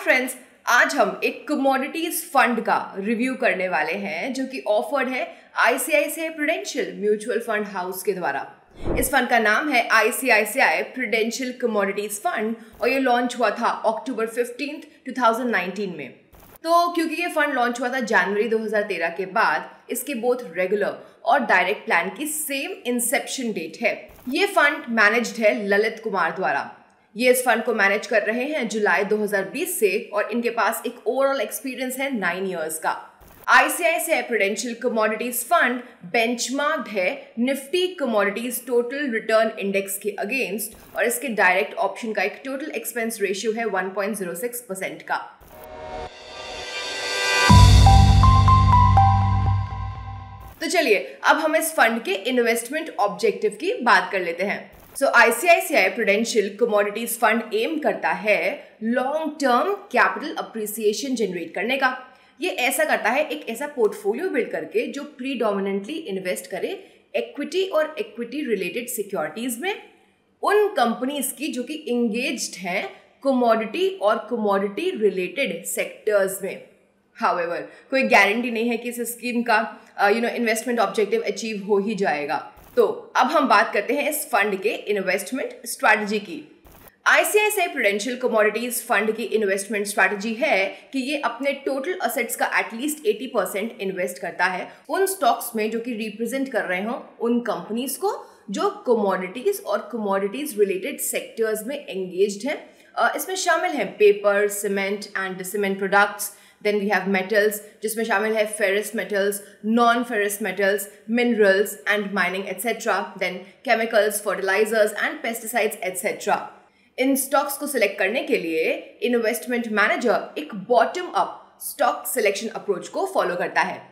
Friends, आज हम एक कमोडिटीज फंड का रिव्यू करने वाले हैं जो कि ऑफर्ड है ICICI prudential mutual fund house के द्वारा। इस फंड का नाम है आईसीआईसीआई प्रूडेंशियल कमोडिटीज फंड और ये लॉन्च हुआ था अक्टूबर 15, 2019 में। तो क्योंकि ये फंड लॉन्च हुआ था जनवरी 2013 के बाद, इसके बोथ रेगुलर और डायरेक्ट प्लान की सेम इंसेप्शन डेट है। ये फंड मैनेज्ड है ललित कुमार द्वारा। ये इस फंड को मैनेज कर रहे हैं जुलाई 2020 से और इनके पास एक ओवरऑल एक्सपीरियंस है 9 इयर्स का। आईसीआईसीआई प्रूडेंशियल कमोडिटीज फंड बेंचमार्क्ड है Nifty commodities total return index के अगेंस्ट और इसके डायरेक्ट ऑप्शन का एक टोटल एक्सपेंस रेशियो है 1.06% का। तो चलिए अब हम इस फंड के इन्वेस्टमेंट ऑब्जेक्टिव की बात कर लेते हैं। ICICI Prudential commodities fund aim करता है long term capital appreciation generate करने का। ये ऐसा करता है एक ऐसा पोर्टफोलियो बिल्ड करके जो प्रीडोमिनेंटली इन्वेस्ट करे इक्विटी और इक्विटी रिलेटेड सिक्योरिटीज में, उन कंपनीज की जो कि एंगेज्ड हैं कमोडिटी और कमोडिटी रिलेटेड सेक्टर्स में। हाउएवर, कोई गारंटी नहीं है कि इस स्कीम का इन्वेस्टमेंट ऑब्जेक्टिव अचीव हो ही जाएगा। तो अब हम बात करते हैं इस फंड के इन्वेस्टमेंट स्ट्रैटेजी की। आईसीआईसीआई प्रूडेंशियल कमोडिटीज फंड की इन्वेस्टमेंट स्ट्रैटेजी है कि ये अपने टोटल असेट्स का एटलीस्ट 80% इन्वेस्ट करता है उन स्टॉक्स में जो कि रिप्रेजेंट कर रहे हो उन कंपनीज को जो कमोडिटीज और कमोडिटीज रिलेटेड सेक्टर्स में एंगेज्ड हैं। इसमें शामिल है paper, cement and cement products. Then we have metals, जिसमें शामिल है ferrous metals, non-ferrous metals, minerals and mining etc. Then chemicals, fertilizers and pesticides etc. In stocks को सिलेक्ट करने के लिए इन्वेस्टमेंट मैनेजर एक bottom up stock selection approach को follow करता है।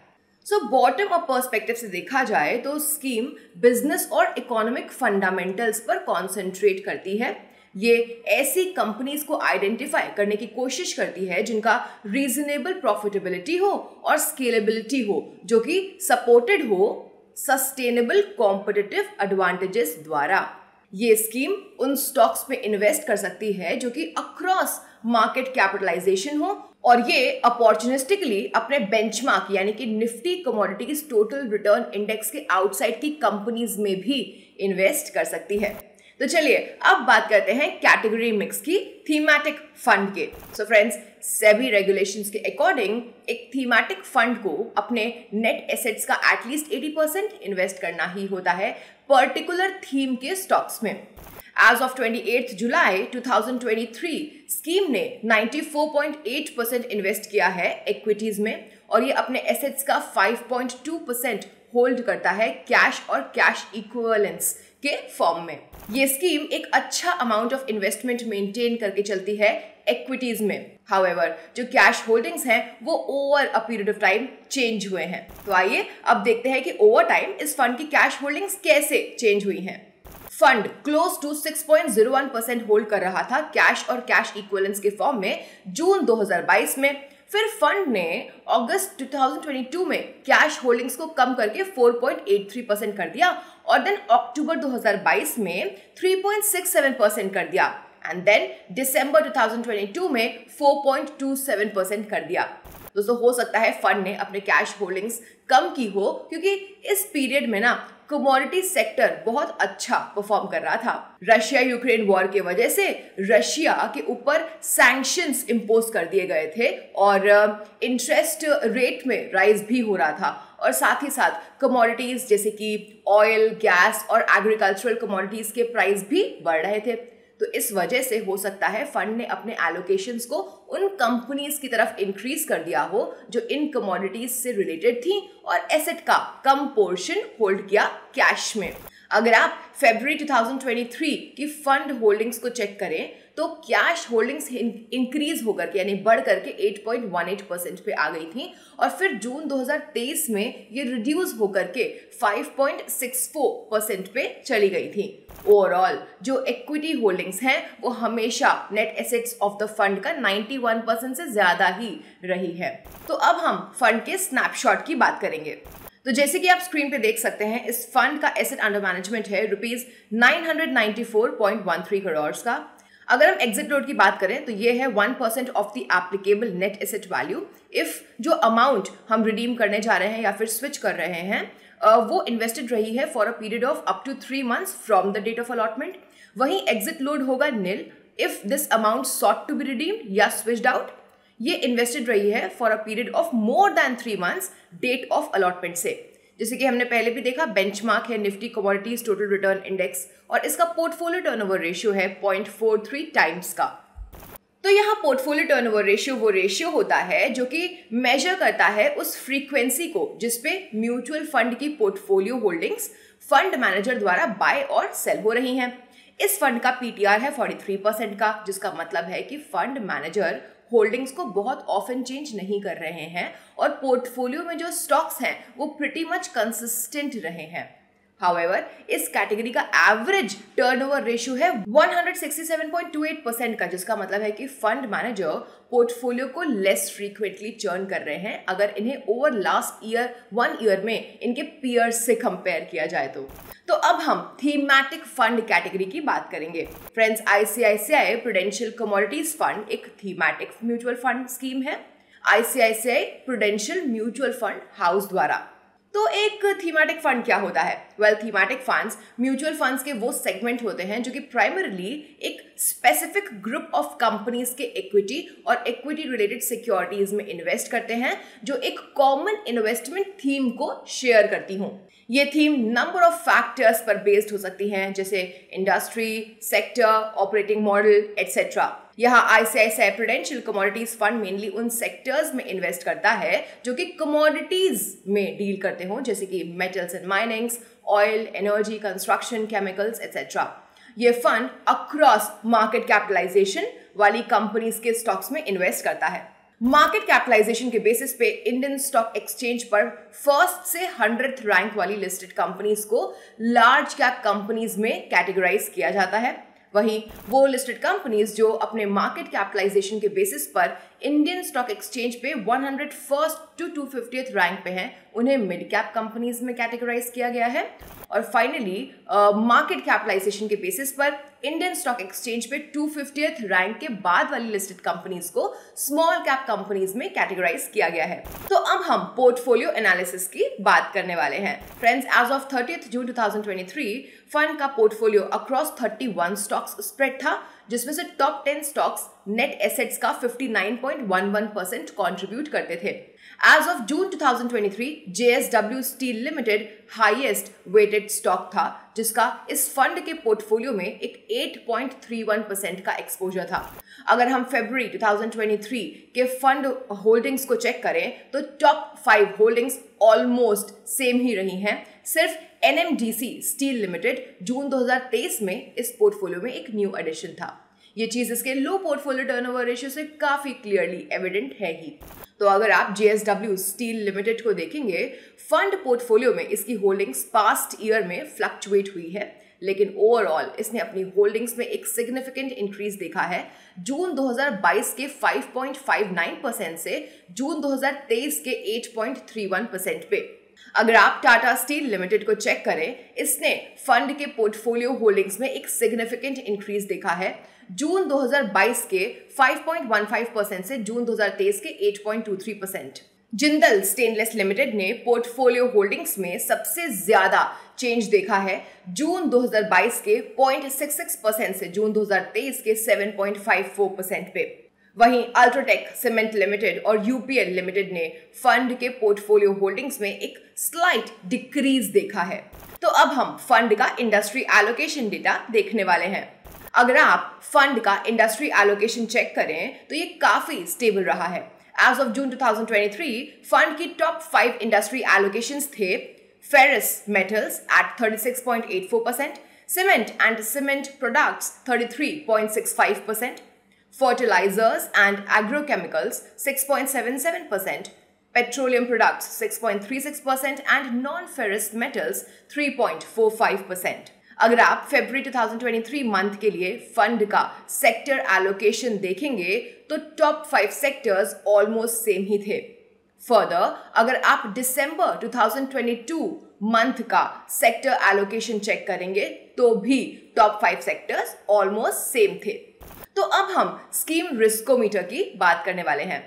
बॉटम अप पर्सपेक्टिव से देखा जाए तो स्कीम बिजनेस और इकोनॉमिक फंडामेंटल्स पर कॉन्सेंट्रेट करती है। ये ऐसी कंपनीज को आइडेंटिफाई करने की कोशिश करती है जिनका रीजनेबल प्रॉफिटेबिलिटी हो और स्केलेबिलिटी हो, जो कि सपोर्टेड हो सस्टेनेबल कॉम्पिटिटिव एडवांटेजेस द्वारा। ये स्कीम उन स्टॉक्स में इन्वेस्ट कर सकती है जो कि अक्रॉस मार्केट कैपिटलाइजेशन हो और ये अपॉर्चुनिस्टिकली अपने बेंचमार्क यानी कि Nifty commodities total return index के आउटसाइड की कंपनीज में भी इन्वेस्ट कर सकती है। तो चलिए अब बात करते हैं कैटेगरी मिक्स की थीमेटिक फंड के। फ्रेंड्स, सेबी रेगुलेशंस के अकॉर्डिंग एक थीमेटिक फंड को अपने नेट एसेट्स का एटलीस्ट 80% इन्वेस्ट करना ही होता है पर्टिकुलर थीम के स्टॉक्स में। एज ऑफ 28 जुलाई 2023 स्कीम ने 94.8% इन्वेस्ट किया है इक्विटीज में और ये अपने एसेट्स का 5.2% होल्ड करता है कैश और कैश इक्विवेलेंट्स के फॉर्म में। ये स्कीम एक अच्छा अमाउंट ऑफ इन्वेस्टमेंट मेंटेन करके चलती है इक्विटीज में। हाउएवर, जो कैश होल्डिंग्स हैं वो over a period of time change हुए हैं। तो आइए अब देखते हैं कि ओवर टाइम इस फंड की कैश होल्डिंग्स कैसे चेंज हुई हैं। फंड क्लोज टू 6.01% होल्ड कर रहा था कैश और कैश इक्विवेलेंट्स के फॉर्म में जून 2022 में। फिर फंड ने अगस्त 2022 में कैश होल्डिंग्स को कम करके 4.83% कर दिया और देन अक्टूबर 2022 में 3.67% कर दिया एंड देन दिसंबर 2022 में 4.27% कर दिया। दोस्तों, हो सकता है फंड ने अपने कैश होल्डिंग्स कम की हो क्योंकि इस पीरियड में ना कमोडिटी सेक्टर बहुत अच्छा परफॉर्म कर रहा था। रशिया यूक्रेन वॉर की वजह से रशिया के ऊपर सैंक्शंस इंपोज कर दिए गए थे और इंटरेस्ट रेट में राइज भी हो रहा था और साथ ही साथ कमोडिटीज जैसे कि ऑयल, गैस और एग्रीकल्चरल कमोडिटीज के प्राइस भी बढ़ रहे थे। तो इस वजह से हो सकता है फंड ने अपने एलोकेशंस को उन कंपनीज की तरफ इंक्रीज कर दिया हो जो इन कमोडिटीज से रिलेटेड थी और एसेट का कम पोर्शन होल्ड किया कैश में। अगर आप फरवरी 2023 की फंड होल्डिंग्स को चेक करें तो कैश होल्डिंग्स इंक्रीज होकर के यानी बढ़ करके 8.18% पे आ गई थी और फिर जून 2023 में ये रिड्यूस होकर के 5.64% पे चली गई थी। ओवरऑल जो इक्विटी होल्डिंग्स हैं वो हमेशा net assets of the fund का 91% से ज्यादा ही रही है। तो अब हम फंड के स्नैपशॉट की बात करेंगे। तो जैसे कि आप स्क्रीन पे देख सकते हैं, इस फंड का एसेट अंडर मैनेजमेंट है ₹994.13 करोड़ का। अगर हम एग्जिट लोड की बात करें तो ये है 1% of the applicable net asset value if जो अमाउंट हम रिडीम करने जा रहे हैं या फिर स्विच कर रहे हैं वो इन्वेस्टेड रही है for a period of up to 3 months from the date of allotment. वहीं एग्जिट लोड होगा nil if this amount sought to be redeemed या स्विच्ड आउट। ये इन्वेस्टेड रही है for a period of more than 3 months date of allotment से। जैसे कि हमने पहले भी देखा, बेंचमार्क है Nifty commodities total return index और इसका पोर्टफोलियो टर्नओवर रेशियो है 0.43 टाइम्स का। तो यहाँ पोर्टफोलियो टर्नओवर रेशियो वो रेशियो होता है जो कि मेजर करता है उस फ्रीक्वेंसी को जिसपे म्यूचुअल फंड की पोर्टफोलियो होल्डिंग्स फंड मैनेजर द्वारा बाय और सेल हो रही हैं। इस फंड का पीटीआर है 43% का, जिसका मतलब है कि फंड मैनेजर होल्डिंग्स को बहुत ऑफन चेंज नहीं कर रहे हैं और पोर्टफोलियो में जो स्टॉक्स हैं वो प्रिटी मच कंसिस्टेंट रहे हैं। हाउएवर, इस कैटेगरी का एवरेज टर्नओवर रेशियो है 167.28% का, जिसका मतलब है कि फंड मैनेजर पोर्टफोलियो को लेस फ्रीक्वेंटली चर्न कर रहे हैं अगर इन्हें ओवर लास्ट ईयर 1 ईयर में इनके पीयर्स से कंपेयर किया जाए तो अब हम थीमैटिक फंड कैटेगरी की बात करेंगे। Friends, ICICI Prudential commodities fund एक थीमैटिक म्यूचुअल फंड स्कीम है ICICI prudential mutual fund house द्वारा। तो एक थीमैटिक फंड क्या होता है? Well, thematic funds mutual funds के वो सेगमेंट होते हैं जो कि प्राइमरीली एक स्पेसिफिक ग्रुप ऑफ कंपनीज के इक्विटी और इक्विटी रिलेटेड सिक्योरिटीज में इन्वेस्ट करते हैं जो एक कॉमन इन्वेस्टमेंट थीम को शेयर करती हूँ। ये थीम नंबर ऑफ फैक्टर्स पर बेस्ड हो सकती हैं, जैसे industry, sector, operating model etcetera. यहाँ ICICI Prudential commodities fund mainly उन सेक्टर्स में इन्वेस्ट करता है जो कि कमोडिटीज में डील करते हो, जैसे कि metals and minings, oil, energy, construction, chemicals etcetera. ये फंड अक्रॉस मार्केट कैपिटलाइजेशन वाली कंपनीज के स्टॉक्स में इन्वेस्ट करता है। मार्केट कैपिटलाइजेशन के बेसिस पे इंडियन स्टॉक एक्सचेंज पर फर्स्ट से 100th रैंक वाली लिस्टेड कंपनीज को लार्ज कैप कंपनीज में कैटेगराइज किया जाता है। वहीं वो लिस्टेड कंपनीज जो अपने मार्केट कैपिटलाइजेशन के बेसिस पर इंडियन स्टॉक एक्सचेंज पे 101st to 250th रैंक पे हैं, उन्हें मिड कैप कंपनीज में कैटेगराइज किया गया है। और फाइनली मार्केट कैपिटलाइजेशन के बेसिस पर इंडियन स्टॉक एक्सचेंज पे 250th रैंक के बाद वाली लिस्टेड कंपनीज को स्मॉल कैप कंपनीज में कैटेगराइज किया गया है। तो अब हम पोर्टफोलियो एनालिसिस की बात करने वाले हैं। Friends, as of 30th June 2023 fund का पोर्टफोलियो अक्रॉस 31 स्टॉक्स स्प्रेड था, जिसमें से टॉप 10 स्टॉक्स नेट एसेट्स का 59.11% कंट्रीब्यूट करते थे। As of June 2023 JSW steel limited highest weighted stock था, जिसका इस फंड के पोर्टफोलियो में एक 8.31% का एक्सपोजर था। अगर हम फरवरी 2023 के फंड होल्डिंग्स को चेक करें तो टॉप 5 होल्डिंग्स ऑलमोस्ट सेम ही रही हैं। सिर्फ NMDC स्टील लिमिटेड जून 2023 में इस पोर्टफोलियो में एक न्यू एडिशन था। ये चीज इसके लो पोर्टफोलियो टर्नओवर रेशियो से काफी क्लियरली एविडेंट है ही। तो अगर आप JSW स्टील लिमिटेड को देखेंगे, फंड पोर्टफोलियो में इसकी होल्डिंग्स पास्ट ईयर में फ्लक्चुएट हुई है, लेकिन ओवरऑल इसने अपनी होल्डिंग्स में एक सिग्निफिकेंट इंक्रीज देखा है जून 2022 के 5.59% से जून 2023 के 8.31% पे। अगर आप टाटा स्टील लिमिटेड को चेक करें, इसने फंड के पोर्टफोलियो होल्डिंग्स में एक सिग्निफिकेंट इंक्रीज देखा है जून 2022 के 5.15% से जून 2023 के 8.23%। जिंदल स्टेनलेस लिमिटेड ने पोर्टफोलियो होल्डिंग्स में सबसे ज्यादा चेंज देखा है जून 2022 के 0.66% से जून 2023 के 7.54% पे। वहीं अल्ट्राटेक सीमेंट लिमिटेड और UPL लिमिटेड ने फंड के पोर्टफोलियो होल्डिंग्स में एक स्लाइट डिक्रीज देखा है। तो अब हम फंड का इंडस्ट्री एलोकेशन डेटा देखने वाले हैं। अगर आप फंड का इंडस्ट्री एलोकेशन चेक करें तो ये काफी स्टेबल रहा है। एज ऑफ जून 2023 फंड की टॉप 5 इंडस्ट्री एलोकेशंस थे ferrous metals at 36.84%, cement and cement products 33.65%, fertilizers and agrochemicals 6.77%, petroleum products 6.36% and non-ferrous metals 3.45%। अगर आप फरवरी 2023 मंथ के लिए फंड का सेक्टर एलोकेशन देखेंगे तो टॉप 5 सेक्टर्स ऑलमोस्ट सेम ही थे। फर्दर, अगर आप दिसंबर 2022 मंथ का सेक्टर एलोकेशन चेक करेंगे तो भी टॉप 5 सेक्टर्स ऑलमोस्ट सेम थे। तो अब हम स्कीम रिस्कोमीटर की बात करने वाले हैं।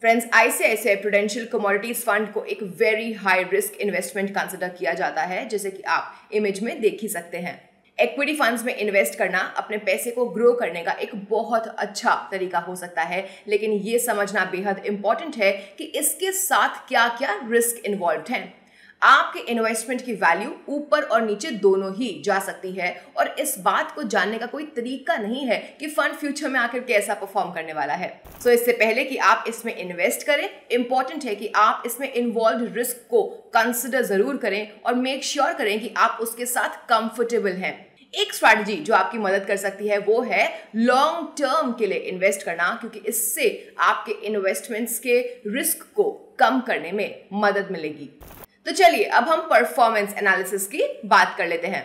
Friends, ICICI Prudential commodities fund को एक very high risk investment consider किया जाता है, जैसे कि आप इमेज में देख ही सकते हैं। इक्विटी फंड्स में इन्वेस्ट करना अपने पैसे को ग्रो करने का एक बहुत अच्छा तरीका हो सकता है, लेकिन ये समझना बेहद इंपॉर्टेंट है कि इसके साथ क्या क्या रिस्क इन्वॉल्व हैं। आपके इन्वेस्टमेंट की वैल्यू ऊपर और नीचे दोनों ही जा सकती है, और इस बात को जानने का कोई तरीका नहीं है कि फंड फ्यूचर में आखिर कैसा परफॉर्म करने वाला है। सो इससे पहले कि आप इसमें इन्वेस्ट करें, इंपॉर्टेंट है कि आप इसमें इन्वॉल्व रिस्क को कंसिडर जरूर करें और मेक श्योर करें कि आप उसके साथ कंफर्टेबल हैं। एक स्ट्रैटेजी जो आपकी मदद कर सकती है वो है लॉन्ग टर्म के लिए इन्वेस्ट करना, क्योंकि इससे आपके इन्वेस्टमेंट्स के रिस्क को कम करने में मदद मिलेगी। तो चलिए अब हम परफॉर्मेंस एनालिसिस की बात कर लेते हैं।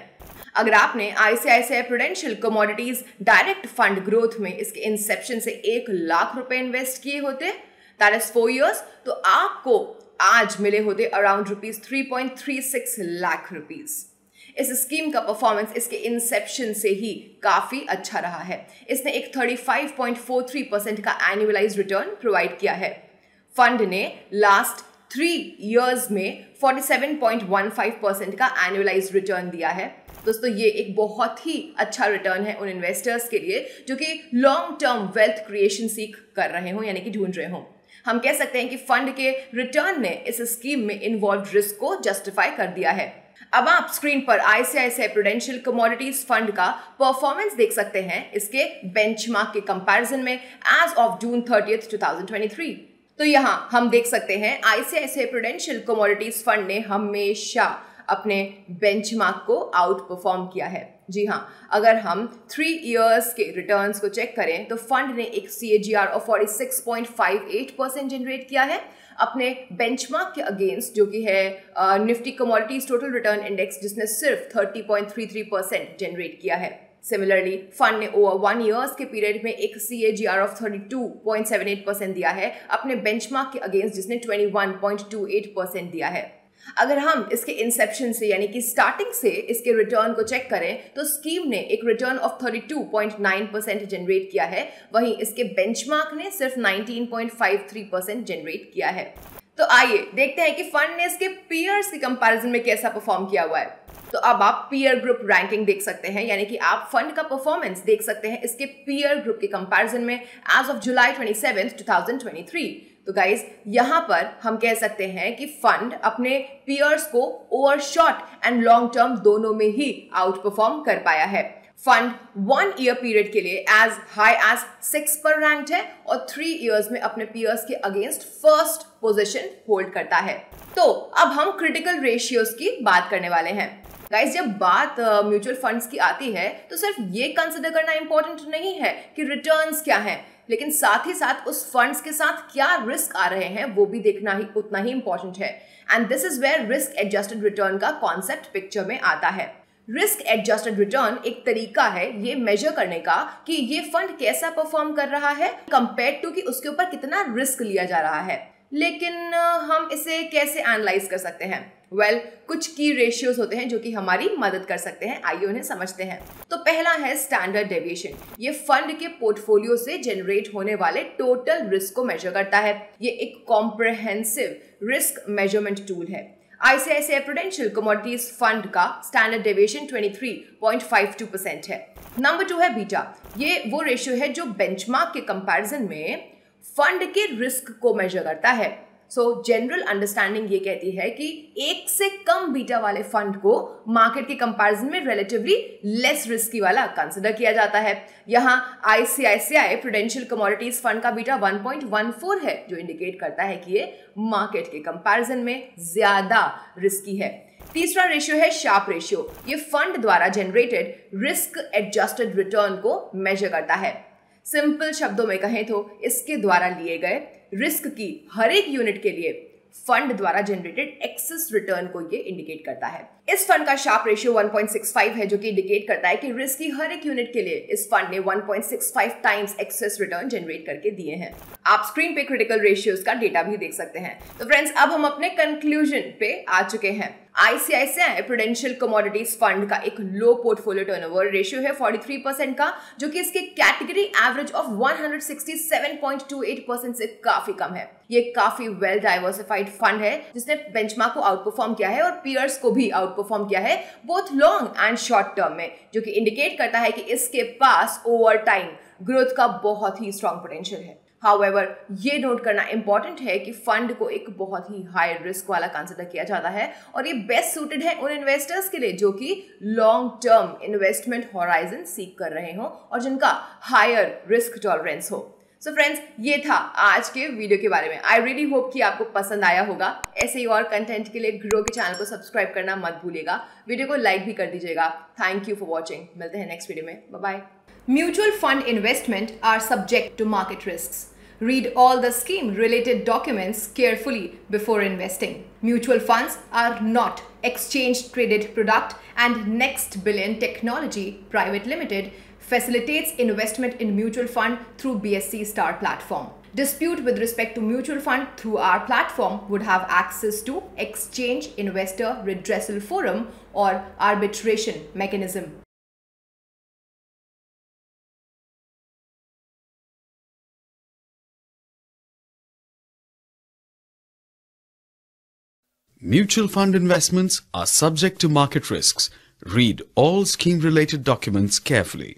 अगर आपने ICICI Prudential commodities direct fund growth में इसके इंसेप्शन से 1 लाख रुपए इन्वेस्ट किए होते, दैट इज 4 years, तो आपको आज मिले होते अराउंड रुपीज 3.36 लाख रुपीज। इस स्कीम का परफॉर्मेंस इसके इंसेप्शन से ही काफी अच्छा रहा है। इसने एक 35.43% का एनुअलाइज्ड रिटर्न प्रोवाइड किया है। फंड ने लास्ट 3 years में 47.15% का एनुअलाइज्ड रिटर्न दिया है। दोस्तों, ये एक बहुत ही अच्छा रिटर्न है उन इन्वेस्टर्स के लिए जो कि लॉन्ग टर्म वेल्थ क्रिएशन सीख कर रहे हो, यानी कि ढूंढ रहे हो। हम कह सकते हैं कि फंड के रिटर्न ने इस स्कीम में इन्वॉल्व रिस्क को जस्टिफाई कर दिया है। अब आप स्क्रीन पर आईसीआईसीआई प्रूडेंशियल कमोडिटीज फंड का परफॉर्मेंस देख सकते हैं इसके बेंचमार्क के कंपैरिजन में एज ऑफ जून 30, 2023। तो यहाँ हम देख सकते हैं आईसीआईसीआई प्रूडेंशियल कमोडिटीज फंड ने हमेशा अपने बेंचमार्क को आउट परफॉर्म किया है। जी हाँ, अगर हम 3 years के रिटर्न्स को चेक करें तो फंड ने एक CAGR ऑफ 46.58% जनरेट किया है अपने बेंचमार्क के अगेंस्ट, जो कि है Nifty commodities total return index, जिसने सिर्फ 30.33% जनरेट किया है। सिमिलरली फंड ने ओवर 1 years के पीरियड में एक CAGR ऑफ 32.78% दिया है अपने बेंचमार्क के अगेंस्ट, जिसने 21.28% दिया है। अगर हम इसके इंसेप्शन से यानी कि स्टार्टिंग से इसके रिटर्न को चेक करें तो स्कीम ने एक रिटर्न ऑफ 32.9% जनरेट किया है, वहीं इसके बेंचमार्क ने सिर्फ 19.53% जनरेट किया है। तो आइए देखते हैं कि फंड ने इसके पीयर्स के कंपैरिजन में कैसा परफॉर्म किया हुआ है। तो अब आप पीयर ग्रुप रैंकिंग देख सकते हैं, यानी कि आप फंड का परफॉर्मेंस देख सकते हैं इसके पीयर ग्रुप के कंपैरिजन में एज ऑफ जुलाई 27, 2023। तो गाइज, यहाँ पर हम कह सकते हैं कि फंड अपने पीयर्स को over short and long term दोनों में ही आउट परफॉर्म कर पाया है। फंड 1 year पीरियड के लिए एज हाई एज 6 पर रैंक्ड है और 3 years में अपने पीयर्स के अगेंस्ट फर्स्ट पोजीशन होल्ड करता है। तो अब हम क्रिटिकल रेशियोज की बात करने वाले हैं। गाइस, जब बात म्यूचुअल फंड्स की आती है तो सिर्फ ये कंसिडर करना इंपॉर्टेंट नहीं है कि रिटर्न्स क्या हैं, लेकिन साथ ही साथ उस फंड्स के साथ क्या रिस्क आ रहे हैं वो भी देखना ही उतना ही इंपॉर्टेंट है। And this is where risk adjusted return का कॉन्सेप्ट पिक्चर में आता है। रिस्क एडजस्टेड रिटर्न एक तरीका है ये मेजर करने का कि ये फंड कैसा परफॉर्म कर रहा है कंपेयर टू कि उसके ऊपर कितना रिस्क लिया जा रहा है। लेकिन हम इसे कैसे एनालाइज कर सकते हैं? कुछ की रेशियोज होते हैं जो कि हमारी मदद कर सकते हैं, आइए उन्हें समझते हैं। तो पहला है स्टैंडर्ड डेविएशन। ये फंड के पोर्टफोलियो से जनरेट होने वाले टोटल रिस्क को मेजर करता है। ये एक कॉम्प्रिहेंसिव रिस्क मेजरमेंट टूल है। आईसीआईसीआई प्रूडेंशियल कमोडिटीज फंड का स्टैंडर्ड डेविएशन 23.52% है। नंबर 2 है बीटा। ये वो रेशियो है जो बेंचमार्क के कंपैरिजन में फंड के रिस्क को मेजर करता है। सो जनरल अंडरस्टैंडिंग ये कहती है कि 1 से कम बीटा वाले फंड को मार्केट के कंपैरिजन में रिलेटिवली लेस रिस्की वाला कंसिडर किया जाता है। यहाँ आईसीआईसीआई प्रूडेंशियल कमोडिटीज फंड का बीटा 1.14 है, जो इंडिकेट करता है कि ये मार्केट के कंपैरिजन में ज्यादा रिस्की है। तीसरा रेशियो है शार्प रेशियो। ये फंड द्वारा जनरेटेड रिस्क एडजस्टेड रिटर्न को मेजर करता है। सिंपल शब्दों में कहें तो इसके द्वारा लिए गए रिस्क की हर एक यूनिट के लिए फंड द्वारा जनरेटेड एक्सेस रिटर्न को ये इंडिकेट करता है। इस फंड का शार्प रेशियो 1.65 है, जो कि इंडिकेट करता है कि रिस्क की हर एक यूनिट के लिए इस फंड ने 1.65 टाइम्स एक्सेस रिटर्न जनरेट करके दिए हैं। आप स्क्रीन पे क्रिटिकल रेशियोज का डेटा भी देख सकते हैं। तो फ्रेंड्स, अब हम अपने कंक्लूजन पे आ चुके हैं। आईसीआईसीआई प्रूडेंशियल कमोडिटीज फंड का एक लो पोर्टफोलियो टर्नओवर रेशियो है 43% का, जो कि इसके कैटेगरी एवरेज ऑफ 167.28% से काफी कम है। ये काफी वेल डाइवर्सिफाइड फंड है जिसने बेंचमार्क को आउटपरफॉर्म किया है और पीयर्स को भी आउटपरफॉर्म किया है, both long and short term में, जो कि इंडिकेट करता है कि इसके पास ओवर टाइम ग्रोथ का बहुत ही स्ट्रॉन्ग पोटेंशियल है। However, ये नोट करना इंपॉर्टेंट है कि फंड को एक बहुत ही हाई रिस्क वाला कंसिडर किया जाता है और ये बेस्ट सूटेड है उन इन्वेस्टर्स के लिए जो कि long term investment horizon seek कर रहे हो और जिनका हायर रिस्क टॉलरेंस हो। सो फ्रेंड्स, ये था आज के वीडियो के बारे में। आई रियली होप कि आपको पसंद आया होगा। ऐसे ही और कंटेंट के लिए ग्रो के चैनल को सब्सक्राइब करना मत भूलिएगा, वीडियो को लाइक भी कर दीजिएगा। Thank you for watching. मिलते हैं नेक्स्ट वीडियो में। Bye bye. Mutual fund investment are subject to market risks. Read all the scheme-related documents carefully before investing. Mutual funds are not exchange-traded product, and Next Billion Technology Private Limited facilitates investment in mutual fund through BSC Star platform. Dispute with respect to mutual fund through our platform would have access to Exchange Investor Redressal Forum or arbitration mechanism. Mutual fund investments are subject to market risks. Read all scheme-related documents carefully.